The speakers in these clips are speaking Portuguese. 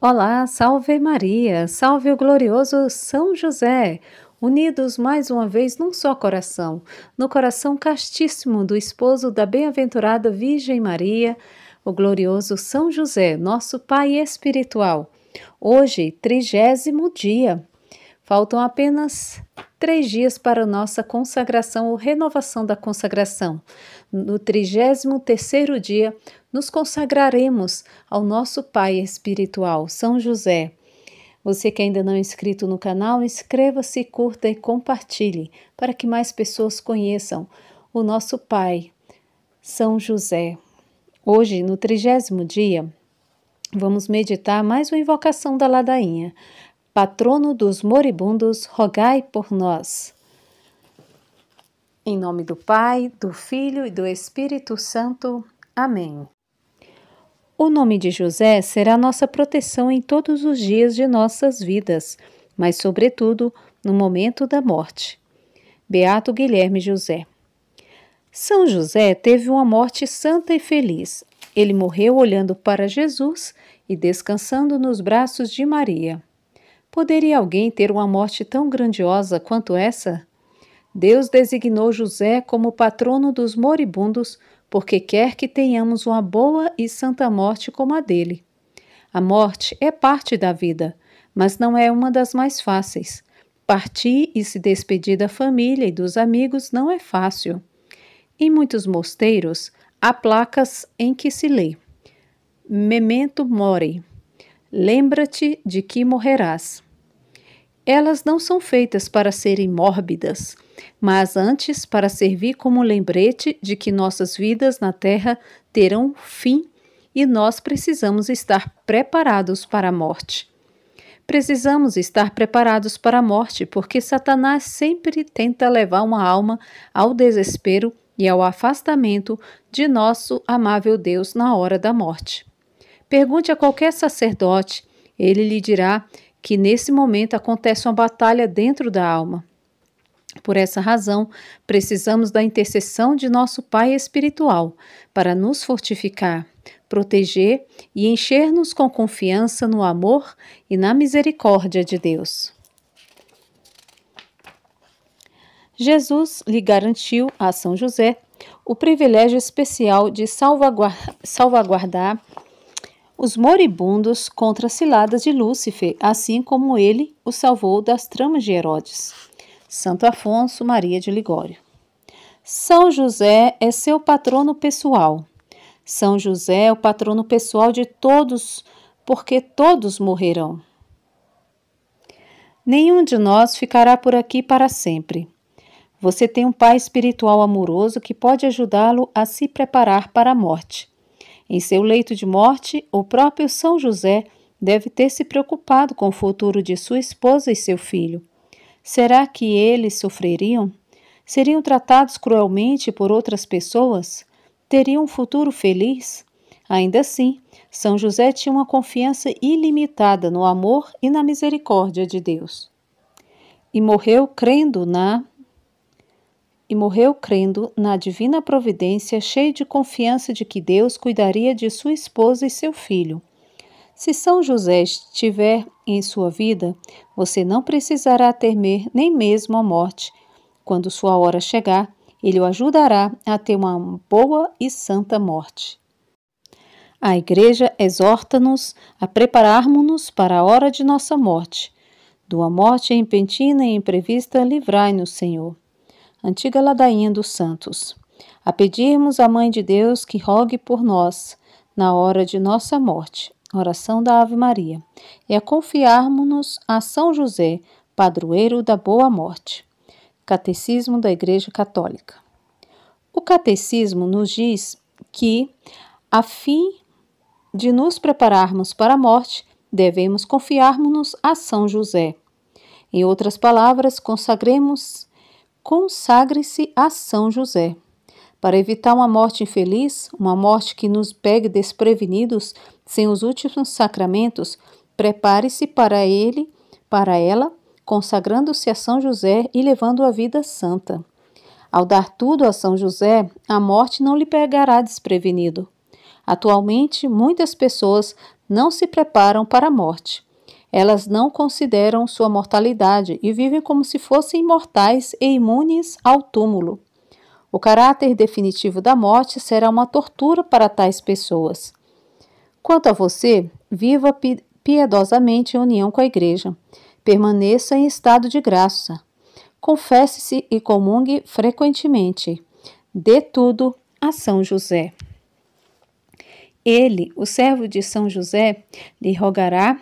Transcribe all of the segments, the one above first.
Olá, salve Maria, salve o glorioso São José, unidos mais uma vez num só coração, no coração castíssimo do esposo da bem-aventurada Virgem Maria, o glorioso São José, nosso Pai espiritual. Hoje, 30º dia. Faltam apenas 3 dias para nossa consagração ou renovação da consagração. No 33º dia, nos consagraremos ao nosso Pai espiritual, São José. Você que ainda não é inscrito no canal, inscreva-se, curta e compartilhe, para que mais pessoas conheçam o nosso Pai, São José. Hoje, no 30º dia, vamos meditar mais uma invocação da ladainha. Patrono dos moribundos, rogai por nós. Em nome do Pai, do Filho e do Espírito Santo. Amém. O nome de José será nossa proteção em todos os dias de nossas vidas, mas sobretudo no momento da morte. Beato Guilherme José. São José teve uma morte santa e feliz. Ele morreu olhando para Jesus e descansando nos braços de Maria. Poderia alguém ter uma morte tão grandiosa quanto essa? Deus designou José como patrono dos moribundos porque quer que tenhamos uma boa e santa morte como a dele. A morte é parte da vida, mas não é uma das mais fáceis. Partir e se despedir da família e dos amigos não é fácil. Em muitos mosteiros, há placas em que se lê: Memento mori. Lembra-te de que morrerás. Elas não são feitas para serem mórbidas, mas antes para servir como lembrete de que nossas vidas na terra terão fim e nós precisamos estar preparados para a morte. Precisamos estar preparados para a morte porque Satanás sempre tenta levar uma alma ao desespero e ao afastamento de nosso amável Deus na hora da morte. Pergunte a qualquer sacerdote, ele lhe dirá que nesse momento acontece uma batalha dentro da alma. Por essa razão, precisamos da intercessão de nosso Pai espiritual para nos fortificar, proteger e encher-nos com confiança no amor e na misericórdia de Deus. Jesus lhe garantiu a São José o privilégio especial de salvaguardar os moribundos contra as ciladas de Lúcifer, assim como ele o salvou das tramas de Herodes. Santo Afonso Maria de Ligório. São José é seu patrono pessoal. São José é o patrono pessoal de todos, porque todos morrerão. Nenhum de nós ficará por aqui para sempre. Você tem um pai espiritual amoroso que pode ajudá-lo a se preparar para a morte. Em seu leito de morte, o próprio São José deve ter se preocupado com o futuro de sua esposa e seu filho. Será que eles sofreriam? Seriam tratados cruelmente por outras pessoas? Teriam um futuro feliz? Ainda assim, São José tinha uma confiança ilimitada no amor e na misericórdia de Deus. E morreu crendo na divina providência, cheio de confiança de que Deus cuidaria de sua esposa e seu filho. Se São José estiver em sua vida, você não precisará temer nem mesmo a morte. Quando sua hora chegar, ele o ajudará a ter uma boa e santa morte. A Igreja exorta-nos a prepararmos-nos para a hora de nossa morte. De uma morte repentina e imprevista, livrai-nos, Senhor. Antiga ladainha dos santos. A pedirmos à Mãe de Deus que rogue por nós na hora de nossa morte. Oração da Ave Maria. E a confiarmos-nos a São José, padroeiro da boa morte. Catecismo da Igreja Católica. O Catecismo nos diz que, a fim de nos prepararmos para a morte, devemos confiarmos-nos a São José. Em outras palavras, consagre-se a São José. Para evitar uma morte infeliz, uma morte que nos pegue desprevenidos, sem os últimos sacramentos, prepare-se para ela, consagrando-se a São José e levando a vida santa. Ao dar tudo a São José, a morte não lhe pegará desprevenido. Atualmente, muitas pessoas não se preparam para a morte. Elas não consideram sua mortalidade e vivem como se fossem imortais e imunes ao túmulo. O caráter definitivo da morte será uma tortura para tais pessoas. Quanto a você, viva piedosamente em união com a Igreja. Permaneça em estado de graça. Confesse-se e comungue frequentemente. Dê tudo a São José. Ele, o servo de São José, lhe rogará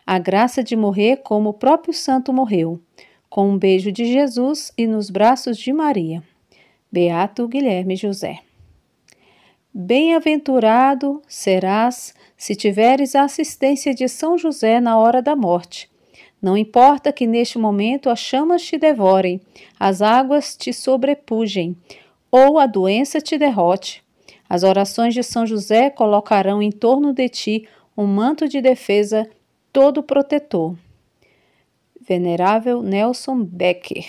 a graça de morrer como o próprio santo morreu, com um beijo de Jesus e nos braços de Maria. Beato Guilherme José. Bem-aventurado serás se tiveres a assistência de São José na hora da morte. Não importa que neste momento as chamas te devorem, as águas te sobrepujem, ou a doença te derrote. As orações de São José colocarão em torno de ti um manto de defesa todo protetor. Venerável Nelson Becker.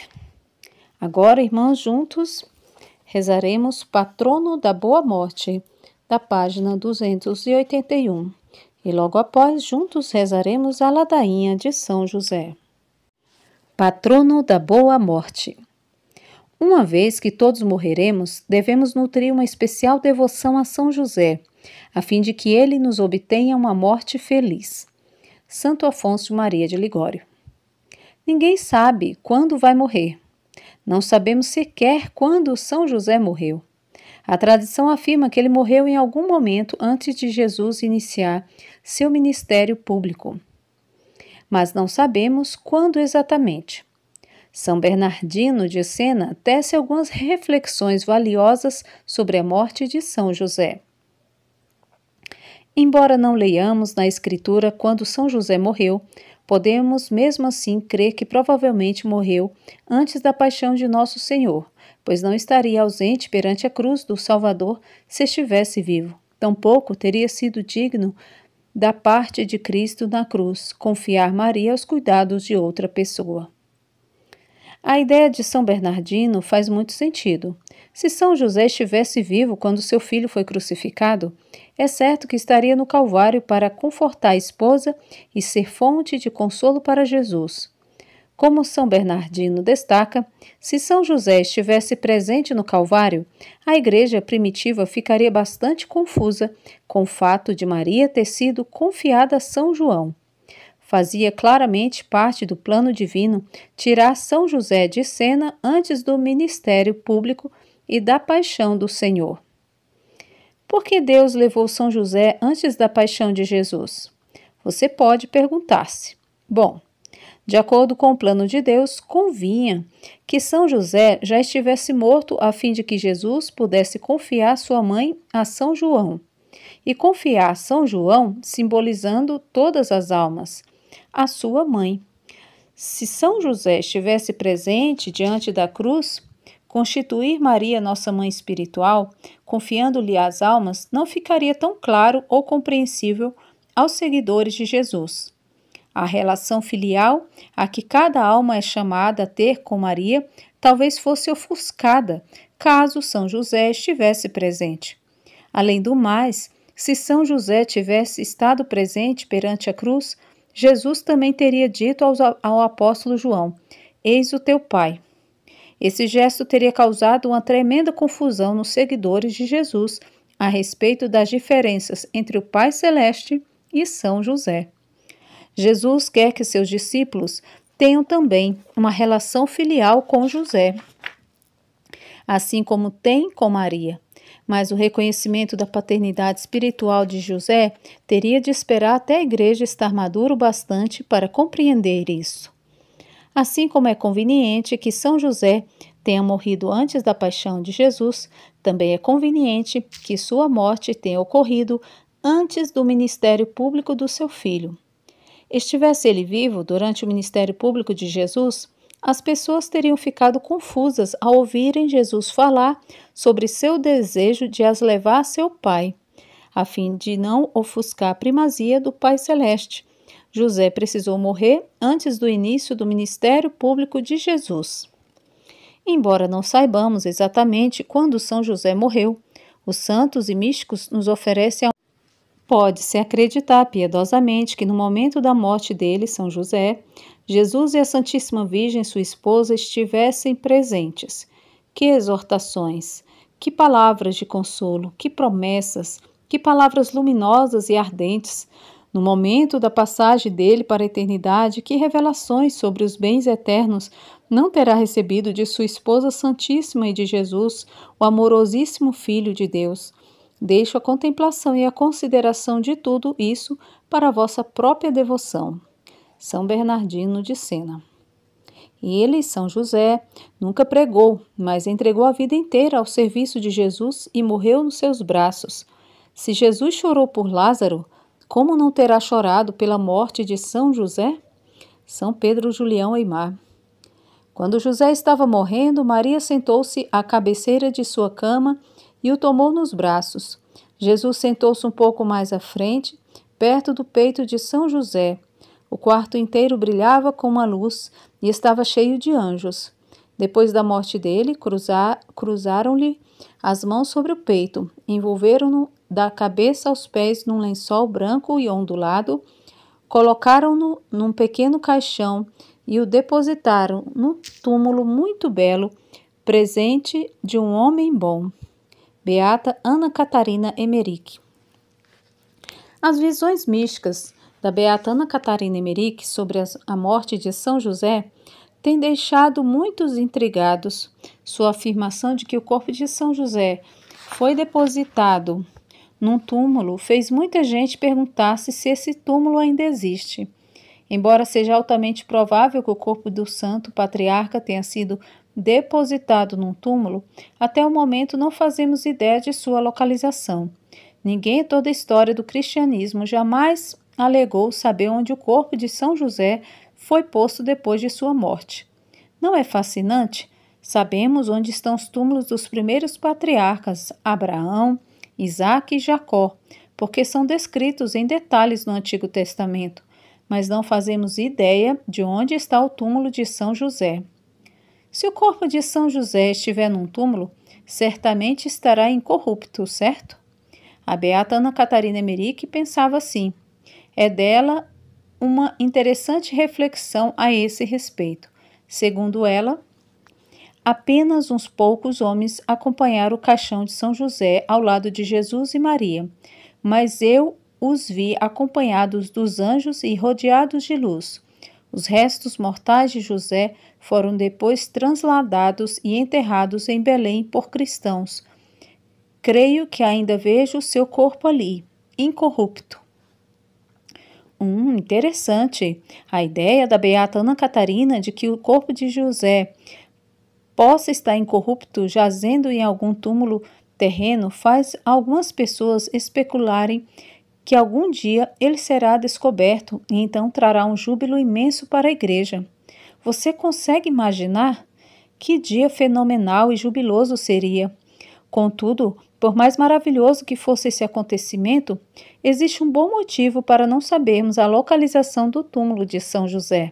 Agora, irmãos, juntos rezaremos Patrono da Boa Morte, da página 281. E logo após, juntos rezaremos a ladainha de São José. Patrono da Boa Morte. Uma vez que todos morreremos, devemos nutrir uma especial devoção a São José, a fim de que ele nos obtenha uma morte feliz. Santo Afonso Maria de Ligório. Ninguém sabe quando vai morrer. Não sabemos sequer quando São José morreu. A tradição afirma que ele morreu em algum momento antes de Jesus iniciar seu ministério público. Mas não sabemos quando exatamente. São Bernardino de Sena tece algumas reflexões valiosas sobre a morte de São José. Embora não leiamos na Escritura quando São José morreu, podemos mesmo assim crer que provavelmente morreu antes da paixão de Nosso Senhor, pois não estaria ausente perante a cruz do Salvador se estivesse vivo. Tampouco teria sido digno da parte de Cristo na cruz, confiar Maria aos cuidados de outra pessoa. A ideia de São Bernardino faz muito sentido. Se São José estivesse vivo quando seu filho foi crucificado, é certo que estaria no Calvário para confortar a esposa e ser fonte de consolo para Jesus. Como São Bernardino destaca, se São José estivesse presente no Calvário, a igreja primitiva ficaria bastante confusa com o fato de Maria ter sido confiada a São João. Fazia claramente parte do plano divino tirar São José de cena antes do ministério público e da paixão do Senhor. Por que Deus levou São José antes da paixão de Jesus? Você pode perguntar-se. Bom, de acordo com o plano de Deus, convinha que São José já estivesse morto a fim de que Jesus pudesse confiar sua mãe a São João. E confiar São João simbolizando todas as almas, a sua mãe. Se São José estivesse presente diante da cruz, constituir Maria nossa mãe espiritual, confiando-lhe as almas, não ficaria tão claro ou compreensível aos seguidores de Jesus. A relação filial a que cada alma é chamada a ter com Maria talvez fosse ofuscada, caso São José estivesse presente. Além do mais, se São José tivesse estado presente perante a cruz, Jesus também teria dito ao apóstolo João: "Eis o teu pai." Esse gesto teria causado uma tremenda confusão nos seguidores de Jesus a respeito das diferenças entre o Pai Celeste e São José. Jesus quer que seus discípulos tenham também uma relação filial com José, assim como tem com Maria. Mas o reconhecimento da paternidade espiritual de José teria de esperar até a igreja estar madura o bastante para compreender isso. Assim como é conveniente que São José tenha morrido antes da paixão de Jesus, também é conveniente que sua morte tenha ocorrido antes do ministério público do seu filho. Estivesse ele vivo durante o ministério público de Jesus, as pessoas teriam ficado confusas ao ouvirem Jesus falar sobre seu desejo de as levar a seu Pai, a fim de não ofuscar a primazia do Pai Celeste. José precisou morrer antes do início do ministério público de Jesus. Embora não saibamos exatamente quando São José morreu, os santos e místicos nos oferecem Pode-se acreditar piedosamente que no momento da morte dele, São José, Jesus e a Santíssima Virgem, sua esposa, estivessem presentes. Que exortações, que palavras de consolo, que promessas, que palavras luminosas e ardentes. No momento da passagem dele para a eternidade, que revelações sobre os bens eternos não terá recebido de sua esposa Santíssima e de Jesus, o amorosíssimo Filho de Deus. Deixo a contemplação e a consideração de tudo isso para a vossa própria devoção. São Bernardino de Sena. Ele, São José, nunca pregou, mas entregou a vida inteira ao serviço de Jesus e morreu nos seus braços. Se Jesus chorou por Lázaro, como não terá chorado pela morte de São José? São Pedro Julião Aimar. Quando José estava morrendo, Maria sentou-se à cabeceira de sua cama e o tomou nos braços. Jesus sentou-se um pouco mais à frente, perto do peito de São José. O quarto inteiro brilhava com uma luz e estava cheio de anjos. Depois da morte dele, cruzaram-lhe as mãos sobre o peito, envolveram-no da cabeça aos pés num lençol branco e ondulado, colocaram-no num pequeno caixão e o depositaram num túmulo muito belo, presente de um homem bom. Beata Ana Catarina Emmerich. As visões místicas da Beata Ana Catarina Emmerich sobre a morte de São José têm deixado muitos intrigados. Sua afirmação de que o corpo de São José foi depositado num túmulo fez muita gente perguntar-se se esse túmulo ainda existe. Embora seja altamente provável que o corpo do santo patriarca tenha sido depositado num túmulo, até o momento não fazemos ideia de sua localização. Ninguém em toda a história do cristianismo jamais alegou saber onde o corpo de São José foi posto depois de sua morte. Não é fascinante? Sabemos onde estão os túmulos dos primeiros patriarcas, Abraão, Isaque e Jacó, porque são descritos em detalhes no Antigo Testamento, mas não fazemos ideia de onde está o túmulo de São José. Se o corpo de São José estiver num túmulo, certamente estará incorrupto, certo? A beata Ana Catarina Emmerich pensava assim. É dela uma interessante reflexão a esse respeito. Segundo ela, apenas uns poucos homens acompanharam o caixão de São José ao lado de Jesus e Maria, mas eu os vi acompanhados dos anjos e rodeados de luz. Os restos mortais de José foram depois transladados e enterrados em Belém por cristãos. Creio que ainda vejo seu corpo ali, incorrupto. Interessante. A ideia da beata Ana Catarina de que o corpo de José possa estar incorrupto jazendo em algum túmulo terreno faz algumas pessoas especularem que algum dia ele será descoberto e então trará um júbilo imenso para a igreja. Você consegue imaginar? Que dia fenomenal e jubiloso seria! Contudo, por mais maravilhoso que fosse esse acontecimento, existe um bom motivo para não sabermos a localização do túmulo de São José.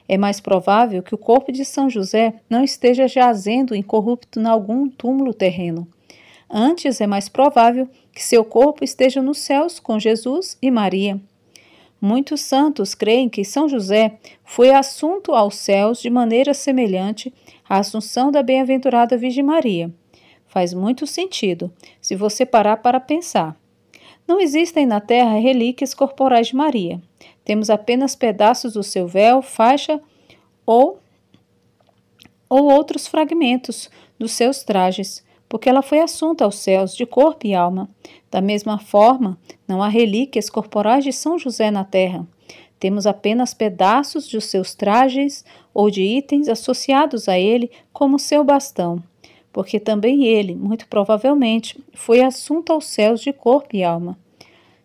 É mais provável que o corpo de São José não esteja jazendo incorrupto em algum túmulo terreno. Antes, é mais provável que seu corpo esteja nos céus com Jesus e Maria. Muitos santos creem que São José foi assunto aos céus de maneira semelhante à assunção da bem-aventurada Virgem Maria. Faz muito sentido, se você parar para pensar. Não existem na terra relíquias corporais de Maria. Temos apenas pedaços do seu véu, faixa ou outros fragmentos dos seus trajes, porque ela foi assunta aos céus de corpo e alma. Da mesma forma, não há relíquias corporais de São José na terra. Temos apenas pedaços de seus trajes ou de itens associados a ele, como seu bastão, porque também ele, muito provavelmente, foi assunto aos céus de corpo e alma.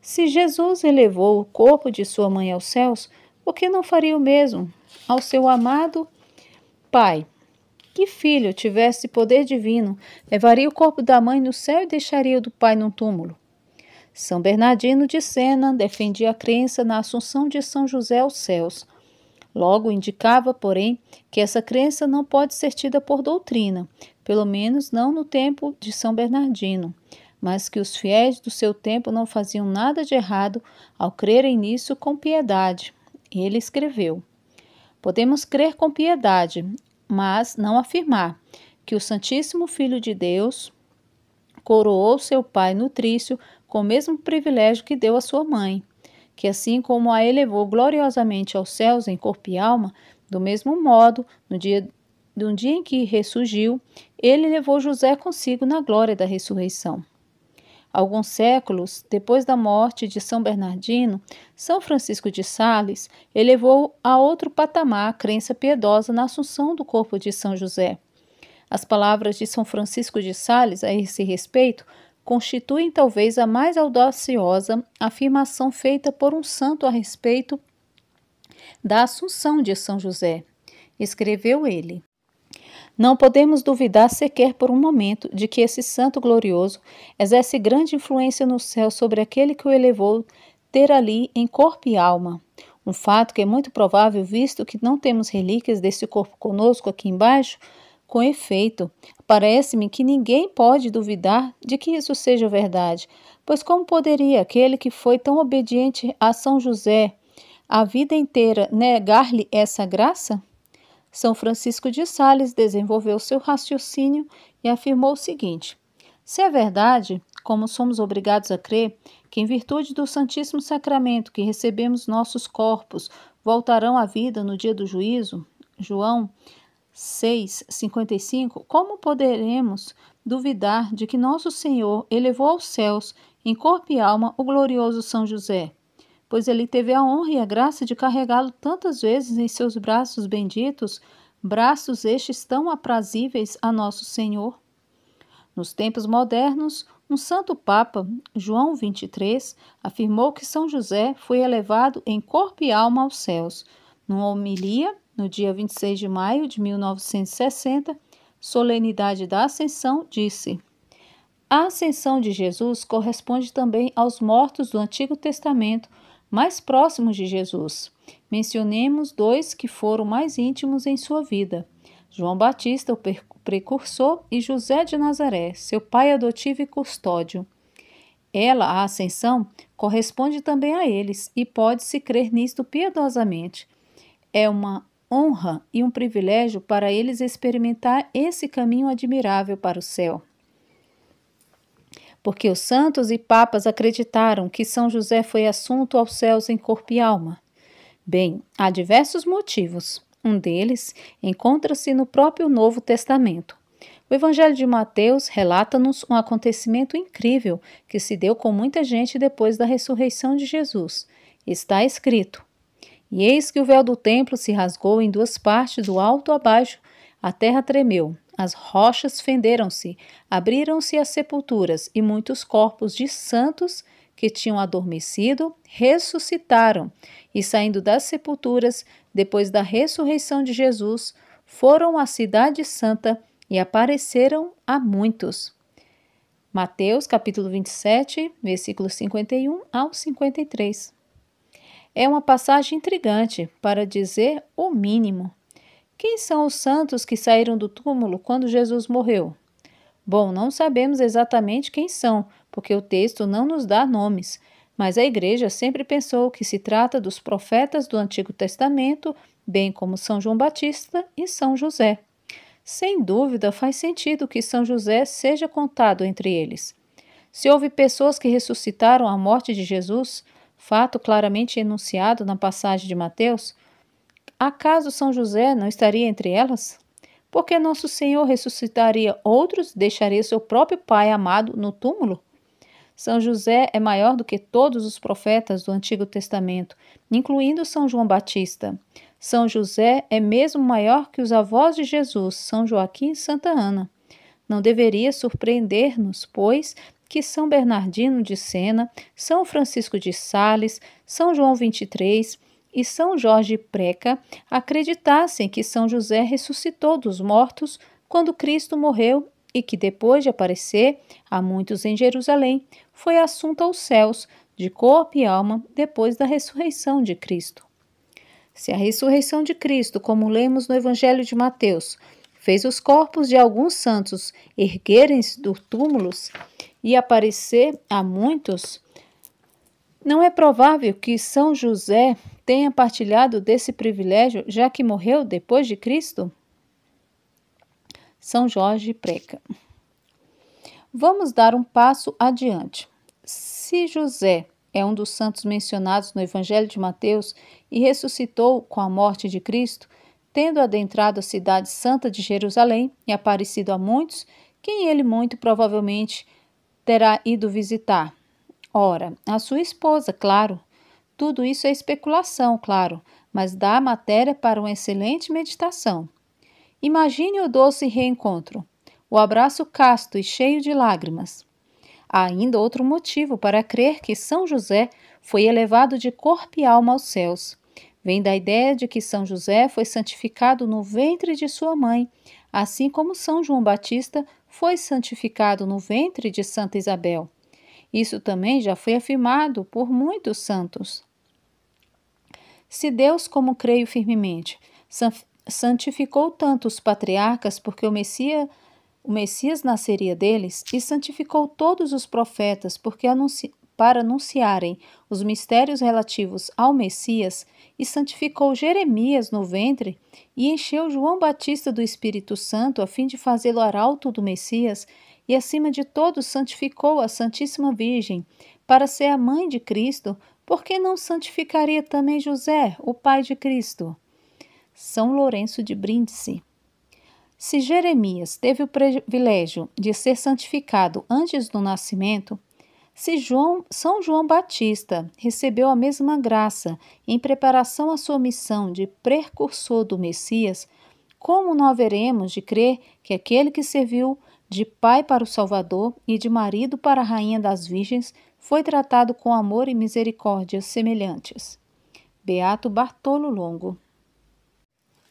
Se Jesus elevou o corpo de sua mãe aos céus, por que não faria o mesmo ao seu amado Pai? Que filho tivesse poder divino, levaria o corpo da mãe no céu e deixaria o do pai num túmulo? São Bernardino de Sena defendia a crença na assunção de São José aos céus. Logo indicava, porém, que essa crença não pode ser tida por doutrina, pelo menos não no tempo de São Bernardino. mas que os fiéis do seu tempo não faziam nada de errado ao crerem nisso com piedade. Ele escreveu: podemos crer com piedade, mas não afirmar que o Santíssimo Filho de Deus coroou seu pai nutrício com o mesmo privilégio que deu à sua mãe, que assim como a elevou gloriosamente aos céus em corpo e alma, do mesmo modo, no dia em que ressurgiu, ele levou José consigo na glória da ressurreição. Alguns séculos depois da morte de São Bernardino, São Francisco de Sales elevou a outro patamar a crença piedosa na assunção do corpo de São José. As palavras de São Francisco de Sales a esse respeito constituem talvez a mais audaciosa afirmação feita por um santo a respeito da assunção de São José. Escreveu ele: não podemos duvidar sequer por um momento de que esse santo glorioso exerce grande influência no céu sobre aquele que o elevou ter ali em corpo e alma. Um fato que é muito provável, visto que não temos relíquias desse corpo conosco aqui embaixo. Com efeito, parece-me que ninguém pode duvidar de que isso seja verdade, pois como poderia aquele que foi tão obediente a São José a vida inteira negar-lhe essa graça? São Francisco de Sales desenvolveu seu raciocínio e afirmou o seguinte: se é verdade, como somos obrigados a crer, que em virtude do Santíssimo Sacramento que recebemos nossos corpos voltarão à vida no dia do juízo, João 6,55, como poderemos duvidar de que nosso Senhor elevou aos céus, em corpo e alma, o glorioso São José? Pois ele teve a honra e a graça de carregá-lo tantas vezes em seus braços benditos, braços estes tão aprazíveis a nosso Senhor. Nos tempos modernos, um santo Papa, João XXIII, afirmou que São José foi elevado em corpo e alma aos céus. Numa homilia, no dia 26 de maio de 1960, solenidade da Ascensão, disse: a ascensão de Jesus corresponde também aos mortos do Antigo Testamento mais próximos de Jesus. Mencionemos dois que foram mais íntimos em sua vida: João Batista, o precursor, e José de Nazaré, seu pai adotivo e custódio. Ela, a ascensão, corresponde também a eles e pode-se crer nisto piedosamente. É uma honra e um privilégio para eles experimentar esse caminho admirável para o céu. Porque os santos e papas acreditaram que São José foi assunto aos céus em corpo e alma? Bem, há diversos motivos. Um deles encontra-se no próprio Novo Testamento. O Evangelho de Mateus relata-nos um acontecimento incrível que se deu com muita gente depois da ressurreição de Jesus. Está escrito: e eis que o véu do templo se rasgou em duas partes, do alto a baixo, a terra tremeu, as rochas fenderam-se, abriram-se as sepulturas, e muitos corpos de santos que tinham adormecido ressuscitaram, e saindo das sepulturas, depois da ressurreição de Jesus, foram à cidade santa e apareceram a muitos. Mateus capítulo 27, versículos 51 ao 53. É uma passagem intrigante, para dizer o mínimo. Quem são os santos que saíram do túmulo quando Jesus morreu? Bom, não sabemos exatamente quem são, porque o texto não nos dá nomes, mas a Igreja sempre pensou que se trata dos profetas do Antigo Testamento, bem como São João Batista e São José. Sem dúvida, faz sentido que São José seja contado entre eles. Se houve pessoas que ressuscitaram à morte de Jesus, fato claramente enunciado na passagem de Mateus, acaso São José não estaria entre elas? Porque nosso Senhor ressuscitaria outros e deixaria seu próprio Pai amado no túmulo? São José é maior do que todos os profetas do Antigo Testamento, incluindo São João Batista. São José é mesmo maior que os avós de Jesus, São Joaquim e Santa Ana. Não deveria surpreender-nos, pois, que São Bernardino de Sena, São Francisco de Sales, São João XXIII e São Jorge Preca acreditassem que São José ressuscitou dos mortos quando Cristo morreu e que, depois de aparecer a muitos em Jerusalém, foi assunto aos céus, de corpo e alma, depois da ressurreição de Cristo. Se a ressurreição de Cristo, como lemos no Evangelho de Mateus, fez os corpos de alguns santos erguerem-se dos túmulos e aparecer a muitos, não é provável que São José tenha partilhado desse privilégio, já que morreu depois de Cristo? São Jorge preca. Vamos dar um passo adiante. Se José é um dos santos mencionados no Evangelho de Mateus e ressuscitou com a morte de Cristo, tendo adentrado a cidade santa de Jerusalém e aparecido a muitos, quem ele muito provavelmente terá ido visitar? Ora, a sua esposa, claro. Tudo isso é especulação, claro, mas dá matéria para uma excelente meditação. Imagine o doce reencontro, o abraço casto e cheio de lágrimas. Há ainda outro motivo para crer que São José foi elevado de corpo e alma aos céus. Vem da ideia de que São José foi santificado no ventre de sua mãe, assim como São João Batista foi santificado no ventre de Santa Isabel. Isso também já foi afirmado por muitos santos. Se Deus, como creio firmemente, santificou tanto os patriarcas porque o Messias nasceria deles, e santificou todos os profetas porque para anunciarem os mistérios relativos ao Messias, e santificou Jeremias no ventre, e encheu João Batista do Espírito Santo a fim de fazê-lo arauto do Messias, e acima de todos santificou a Santíssima Virgem para ser a mãe de Cristo, por que não santificaria também José, o pai de Cristo? São Lourenço de Brindisi. Se Jeremias teve o privilégio de ser santificado antes do nascimento, se São João Batista recebeu a mesma graça em preparação à sua missão de precursor do Messias, como não haveremos de crer que aquele que serviu de pai para o Salvador e de marido para a Rainha das Virgens foi tratado com amor e misericórdia semelhantes? Beato Bartolo Longo.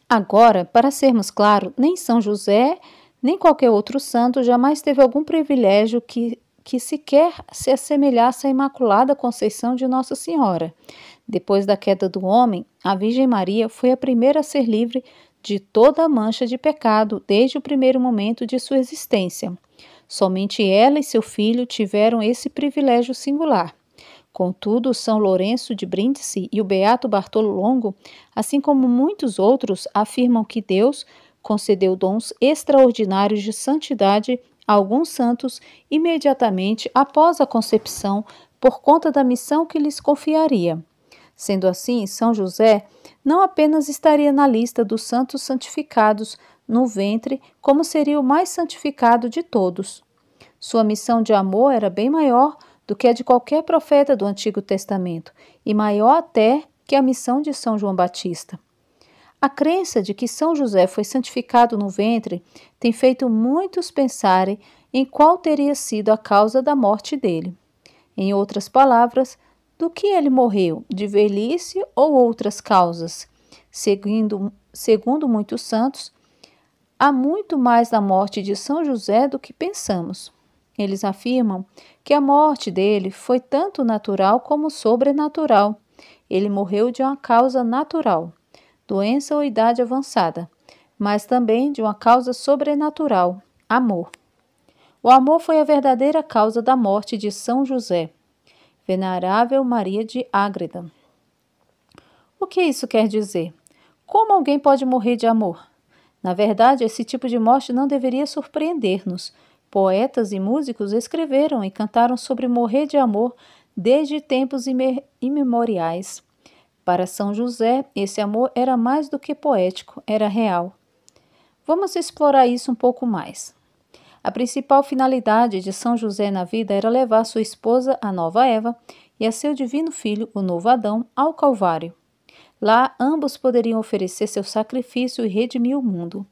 Agora, para sermos claros, nem São José, nem qualquer outro santo jamais teve algum privilégio que sequer se assemelhasse à Imaculada Conceição de Nossa Senhora. Depois da queda do homem, a Virgem Maria foi a primeira a ser livre de toda a mancha de pecado desde o primeiro momento de sua existência. Somente ela e seu filho tiveram esse privilégio singular. Contudo, São Lourenço de Brindisi e o Beato Bartolo Longo, assim como muitos outros, afirmam que Deus concedeu dons extraordinários de santidade a alguns santos imediatamente após a concepção por conta da missão que lhes confiaria. Sendo assim, São José não apenas estaria na lista dos santos santificados no ventre, como seria o mais santificado de todos. Sua missão de amor era bem maior do que a de qualquer profeta do Antigo Testamento, e maior até que a missão de São João Batista. A crença de que São José foi santificado no ventre tem feito muitos pensarem em qual teria sido a causa da morte dele. Em outras palavras, do que ele morreu, de velhice ou outras causas? Segundo muitos santos, há muito mais na morte de São José do que pensamos. Eles afirmam que a morte dele foi tanto natural como sobrenatural. Ele morreu de uma causa natural, doença ou idade avançada, mas também de uma causa sobrenatural, amor. O amor foi a verdadeira causa da morte de São José. Venerável Maria de Ágreda. O que isso quer dizer? Como alguém pode morrer de amor? Na verdade, esse tipo de morte não deveria surpreender-nos. Poetas e músicos escreveram e cantaram sobre morrer de amor desde tempos imemoriais. Para São José, esse amor era mais do que poético, era real. Vamos explorar isso um pouco mais. A principal finalidade de São José na vida era levar sua esposa, a nova Eva, e a seu divino filho, o novo Adão, ao Calvário. Lá, ambos poderiam oferecer seu sacrifício e redimir o mundo.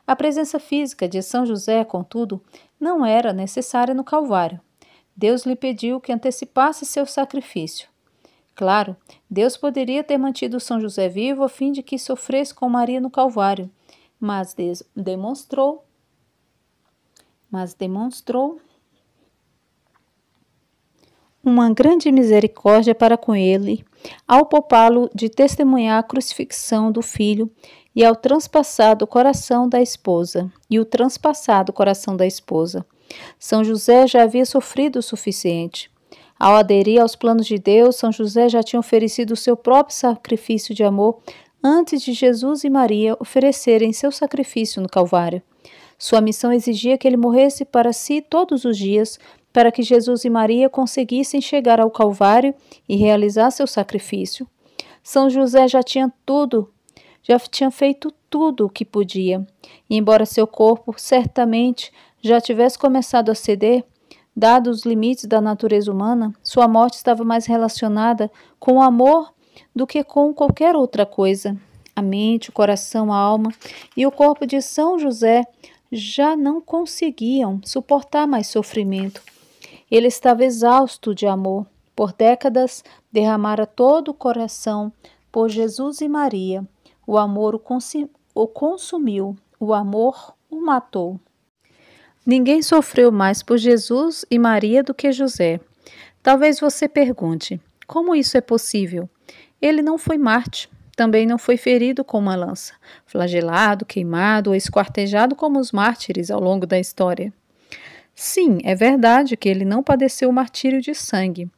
A presença física de São José, contudo, não era necessária no Calvário. Deus lhe pediu que antecipasse seu sacrifício. Claro, Deus poderia ter mantido São José vivo a fim de que sofresse com Maria no Calvário, mas demonstrou uma grande misericórdia para com ele, ao poupá-lo de testemunhar a crucifixão do filho e o transpassado coração da esposa. São José já havia sofrido o suficiente. Ao aderir aos planos de Deus, São José já tinha oferecido o seu próprio sacrifício de amor antes de Jesus e Maria oferecerem seu sacrifício no Calvário. Sua missão exigia que ele morresse para si todos os dias, para que Jesus e Maria conseguissem chegar ao Calvário e realizar seu sacrifício. São José já tinha feito tudo o que podia, e embora seu corpo certamente já tivesse começado a ceder, dados os limites da natureza humana, sua morte estava mais relacionada com o amor do que com qualquer outra coisa. A mente, o coração, a alma e o corpo de São José já não conseguiam suportar mais sofrimento. Ele estava exausto de amor. Por décadas, derramara todo o coração por Jesus e Maria. O amor o consumiu, o amor o matou. Ninguém sofreu mais por Jesus e Maria do que José. Talvez você pergunte, como isso é possível? Ele não foi Marte, também não foi ferido com uma lança, flagelado, queimado ou esquartejado como os mártires ao longo da história. Sim, é verdade que ele não padeceu o martírio de sangue.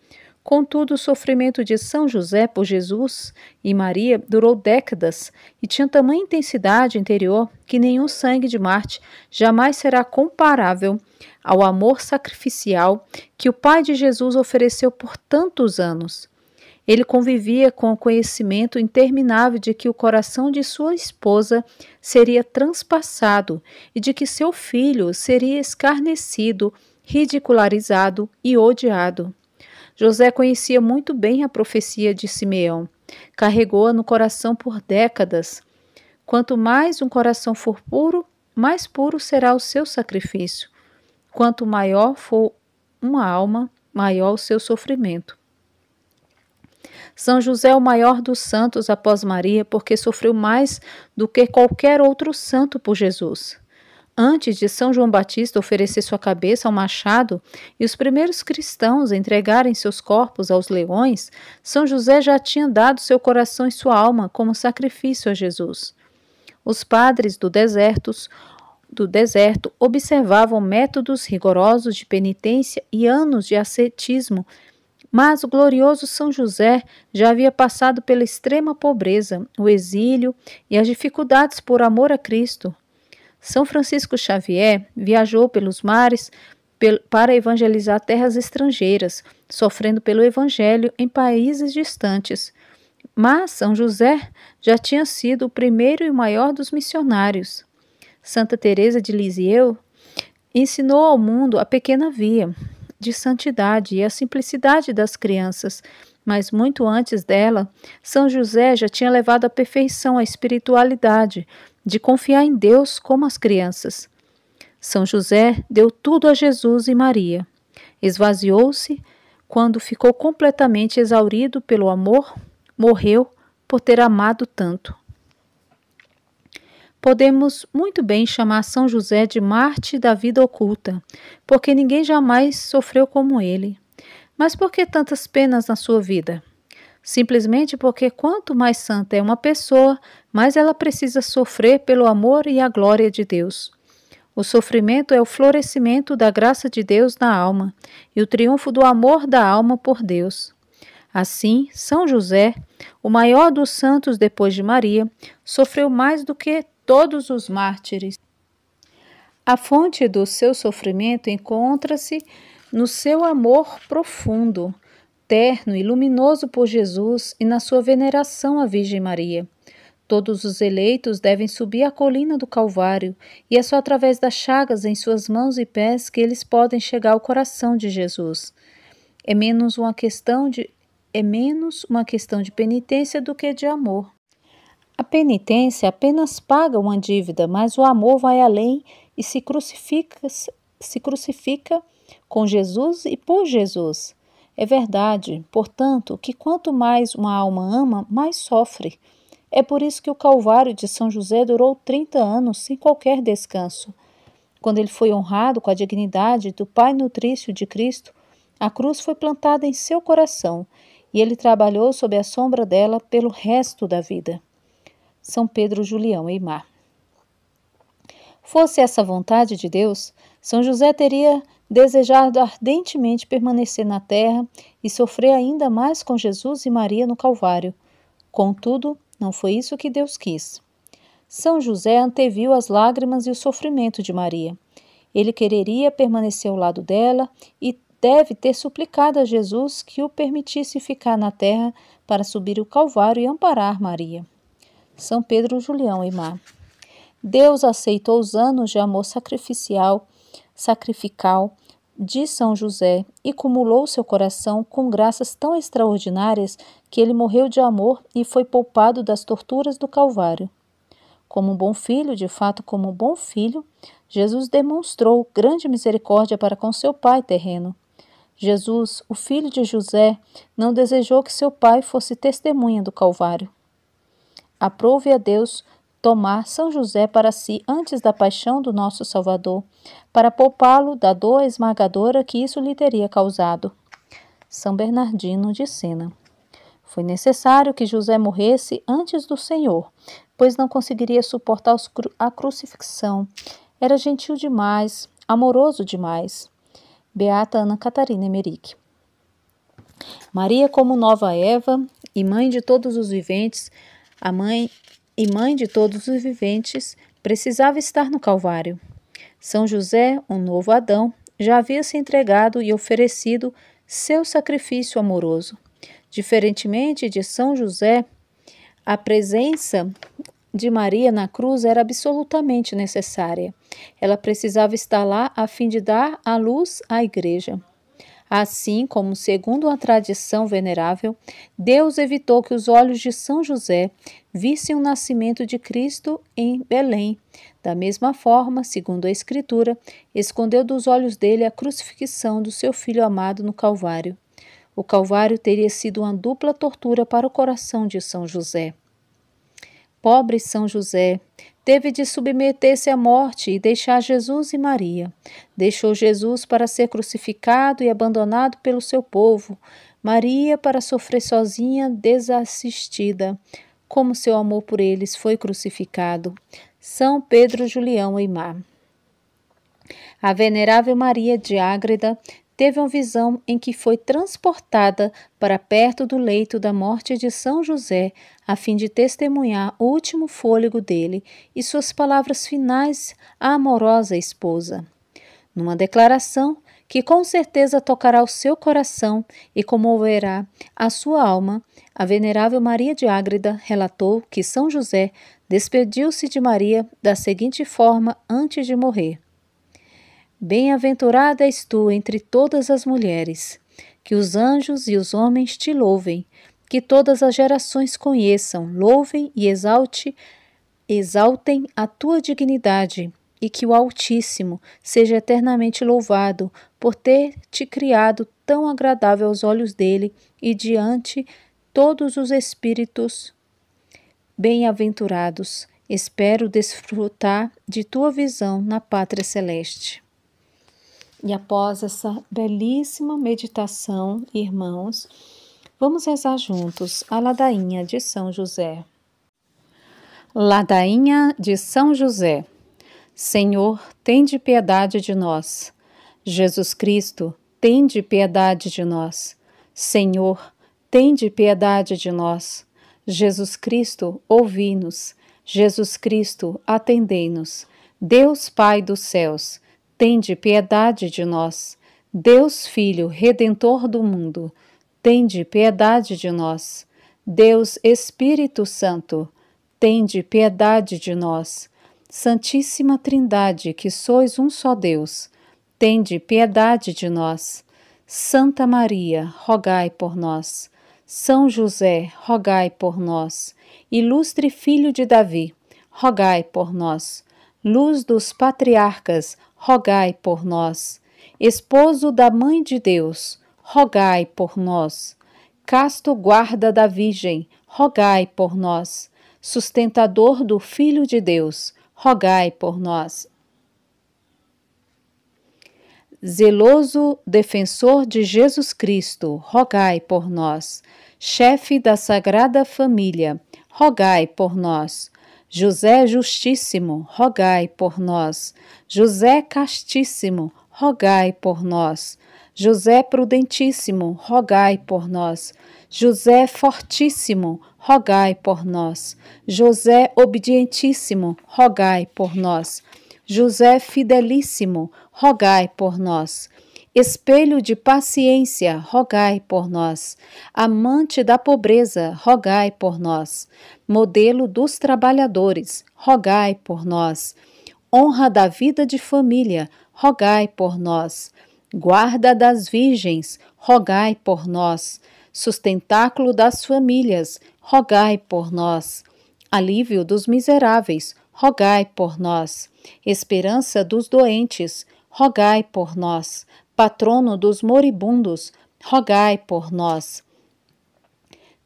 Contudo, o sofrimento de São José por Jesus e Maria durou décadas e tinha tamanha intensidade interior que nenhum sangue de Marte jamais será comparável ao amor sacrificial que o Pai de Jesus ofereceu por tantos anos. Ele convivia com o conhecimento interminável de que o coração de sua esposa seria transpassado e de que seu filho seria escarnecido, ridicularizado e odiado. José conhecia muito bem a profecia de Simeão. Carregou-a no coração por décadas. Quanto mais um coração for puro, mais puro será o seu sacrifício. Quanto maior for uma alma, maior o seu sofrimento. São José é o maior dos santos após Maria, porque sofreu mais do que qualquer outro santo por Jesus. Antes de São João Batista oferecer sua cabeça ao machado e os primeiros cristãos entregarem seus corpos aos leões, São José já tinha dado seu coração e sua alma como sacrifício a Jesus. Os padres do deserto observavam métodos rigorosos de penitência e anos de ascetismo, mas o glorioso São José já havia passado pela extrema pobreza, o exílio e as dificuldades por amor a Cristo. São Francisco Xavier viajou pelos mares para evangelizar terras estrangeiras, sofrendo pelo evangelho em países distantes. Mas São José já tinha sido o primeiro e o maior dos missionários. Santa Teresa de Lisieux ensinou ao mundo a pequena via de santidade e a simplicidade das crianças, mas muito antes dela, São José já tinha levado à perfeição a espiritualidade, de confiar em Deus como as crianças. São José deu tudo a Jesus e Maria. Esvaziou-se quando ficou completamente exaurido pelo amor, morreu por ter amado tanto. Podemos muito bem chamar São José de Marte da vida oculta, porque ninguém jamais sofreu como ele. Mas por que tantas penas na sua vida? Simplesmente porque quanto mais santa é uma pessoa, mais ela precisa sofrer pelo amor e a glória de Deus. O sofrimento é o florescimento da graça de Deus na alma e o triunfo do amor da alma por Deus. Assim, São José, o maior dos santos depois de Maria, sofreu mais do que todos os mártires. A fonte do seu sofrimento encontra-se no seu amor profundo, terno e luminoso por Jesus e na sua veneração à Virgem Maria. Todos os eleitos devem subir a colina do Calvário, e é só através das chagas em suas mãos e pés que eles podem chegar ao coração de Jesus. É menos uma questão de penitência do que de amor. A penitência apenas paga uma dívida, mas o amor vai além e se crucifica com Jesus e por Jesus. É verdade, portanto, que quanto mais uma alma ama, mais sofre. É por isso que o Calvário de São José durou 30 anos sem qualquer descanso. Quando ele foi honrado com a dignidade do Pai nutrício de Cristo, a cruz foi plantada em seu coração e ele trabalhou sob a sombra dela pelo resto da vida. São Pedro Julião Eymar. Fosse essa vontade de Deus, São José teria desejado ardentemente permanecer na terra e sofrer ainda mais com Jesus e Maria no Calvário. Contudo, não foi isso que Deus quis. São José anteviu as lágrimas e o sofrimento de Maria. Ele quereria permanecer ao lado dela e deve ter suplicado a Jesus que o permitisse ficar na terra para subir o Calvário e amparar Maria. São Pedro Julião Eymar. Deus aceitou os anos de amor sacrificial de São José e cumulou seu coração com graças tão extraordinárias que ele morreu de amor e foi poupado das torturas do Calvário. Como um bom filho, de fato como um bom filho, Jesus demonstrou grande misericórdia para com seu pai terreno. Jesus, o filho de José, não desejou que seu pai fosse testemunha do Calvário. Aprove a Deus tomar São José para si antes da paixão do nosso Salvador, para poupá-lo da dor esmagadora que isso lhe teria causado. São Bernardino de Sena. Foi necessário que José morresse antes do Senhor, pois não conseguiria suportar a crucifixão. Era gentil demais, amoroso demais. Beata Ana Catarina Emerick. Maria, como nova Eva e mãe de todos os viventes, precisava estar no Calvário. São José, um novo Adão, já havia se entregado e oferecido seu sacrifício amoroso. Diferentemente de São José, a presença de Maria na cruz era absolutamente necessária. Ela precisava estar lá a fim de dar à luz à Igreja. Assim como, segundo a tradição venerável, Deus evitou que os olhos de São José vissem o nascimento de Cristo em Belém. Da mesma forma, segundo a Escritura, escondeu dos olhos dele a crucifixão do seu filho amado no Calvário. O Calvário teria sido uma dupla tortura para o coração de São José. Pobre São José, teve de submeter-se à morte e deixar Jesus e Maria. Deixou Jesus para ser crucificado e abandonado pelo seu povo, Maria para sofrer sozinha, desassistida, como seu amor por eles foi crucificado. São Pedro Julião Eymar. A venerável Maria de Ágreda teve uma visão em que foi transportada para perto do leito da morte de São José, a fim de testemunhar o último fôlego dele e suas palavras finais à amorosa esposa. Numa declaração que com certeza tocará o seu coração e comoverá a sua alma, a venerável Maria de Ágreda relatou que São José despediu-se de Maria da seguinte forma antes de morrer: Bem-aventurada és tu entre todas as mulheres, que os anjos e os homens te louvem, que todas as gerações conheçam, louvem e exaltem a tua dignidade, e que o Altíssimo seja eternamente louvado por ter te criado tão agradável aos olhos dele e diante todos os espíritos bem-aventurados. Espero desfrutar de tua visão na pátria celeste. E após essa belíssima meditação, irmãos, vamos rezar juntos a ladainha de São José. Ladainha de São José. Senhor, tende piedade de nós. Jesus Cristo, tende piedade de nós. Senhor, tende piedade de nós. Jesus Cristo, ouvi-nos. Jesus Cristo, atendei-nos. Deus Pai dos céus, tende piedade de nós. Deus Filho, Redentor do mundo, tende piedade de nós. Deus Espírito Santo, tende piedade de nós. Santíssima Trindade, que sois um só Deus, tende piedade de nós. Santa Maria, rogai por nós. São José, rogai por nós. Ilustre Filho de Davi, rogai por nós. Luz dos patriarcas, rogai por nós. Esposo da Mãe de Deus, rogai por nós. Casto guarda da Virgem, rogai por nós. Sustentador do Filho de Deus, rogai por nós. Zeloso defensor de Jesus Cristo, rogai por nós. Chefe da Sagrada Família, rogai por nós. José Justíssimo, rogai por nós. José Castíssimo, rogai por nós. José Prudentíssimo, rogai por nós. José Fortíssimo, rogai por nós. José Obedientíssimo, rogai por nós. José Fidelíssimo, rogai por nós. Espelho de paciência, rogai por nós. Amante da pobreza, rogai por nós. Modelo dos trabalhadores, rogai por nós. Honra da vida de família, rogai por nós. Guarda das virgens, rogai por nós. Sustentáculo das famílias, rogai por nós. Alívio dos miseráveis, rogai por nós. Esperança dos doentes, rogai por nós. Patrono dos moribundos, rogai por nós.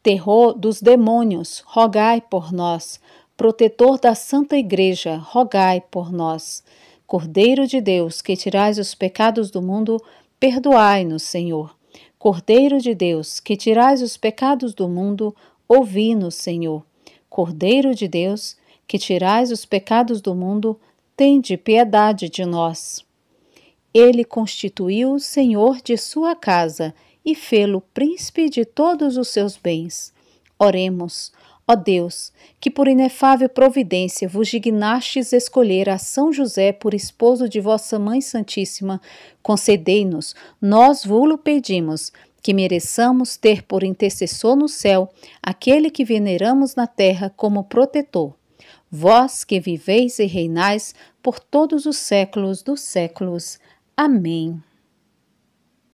Terror dos demônios, rogai por nós. Protetor da Santa Igreja, rogai por nós. Cordeiro de Deus, que tirais os pecados do mundo, perdoai-nos, Senhor. Cordeiro de Deus, que tirais os pecados do mundo, ouvi-nos, Senhor. Cordeiro de Deus, que tirais os pecados do mundo, tende piedade de nós. Ele constituiu o Senhor de sua casa e fê-lo príncipe de todos os seus bens. Oremos, ó Deus, que por inefável providência vos dignastes escolher a São José por esposo de vossa Mãe Santíssima, concedei-nos, nós vo-lo pedimos, que mereçamos ter por intercessor no céu aquele que veneramos na terra como protetor. Vós que viveis e reinais por todos os séculos dos séculos. Amém.